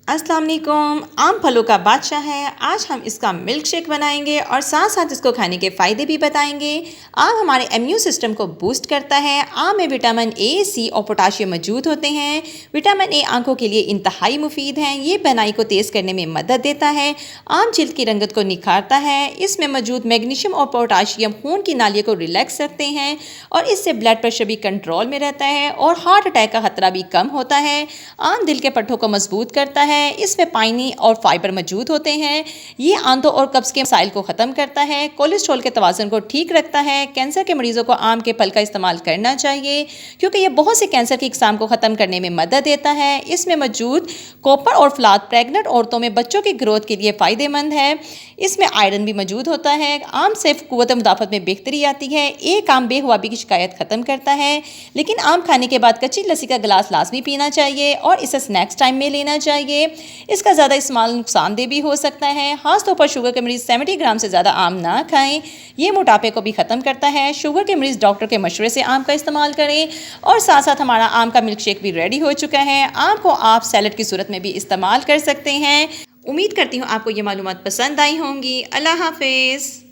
अस्सलाम वालेकुम। आम फलों का बादशाह है। आज हम इसका मिल्क शेक बनाएंगे और साथ साथ इसको खाने के फ़ायदे भी बताएंगे। आम हमारे इम्यून सिस्टम को बूस्ट करता है। आम में विटामिन ए, सी और पोटाशियम मौजूद होते हैं। विटामिन ए आंखों के लिए इंतहाई मुफीद हैं। ये बनाई को तेज़ करने में मदद देता है। आम जिल्द की रंगत को निखारता है। इसमें मौजूद मैग्नीशियम और पोटाशियम खून की नालियों को रिलैक्स रखते हैं और इससे ब्लड प्रेशर भी कंट्रोल में रहता है और हार्ट अटैक का खतरा भी कम होता है। आम दिल के पट्टों को मजबूत करता है। इसमें पानी और फाइबर मौजूद होते हैं। ये आंतों और कब्ज के मसाइल को ख़त्म करता है। कोलेस्ट्रॉल के तवाज़ुन को ठीक रखता है। कैंसर के मरीजों को आम के फल का इस्तेमाल करना चाहिए क्योंकि ये बहुत से कैंसर की इकसाम को ख़त्म करने में मदद देता है। इसमें मौजूद कॉपर और फलाद प्रेग्नेंट औरतों में बच्चों की ग्रोथ के लिए फ़ायदेमंद है। इसमें आयरन भी मौजूद होता है। आम से क़ुव्वत मुदाफ़त में बेहतरी आती है। एक आम बेहुआबी की शिकायत ख़त्म करता है। लेकिन आम खाने के बाद कच्ची लस्सी का गिलास लाजमी पीना चाहिए और इसे स्नैक्स टाइम में लेना चाहिए। इसका ज़्यादा इस्तेमाल नुकसानदेह भी हो सकता है। खासतौर पर शुगर के मरीज़ 70 ग्राम से ज़्यादा आम ना खाएं। ये मोटापे को भी ख़त्म करता है। शुगर के मरीज़ डॉक्टर के मशवरे से आम का इस्तेमाल करें। और साथ साथ हमारा आम का मिल्क शेक भी रेडी हो चुका है। आम को आप सैलड की सूरत में भी इस्तेमाल कर सकते हैं। उम्मीद करती हूँ आपको ये मालूमात पसंद आई होंगी। अल्लाह हाफिज़।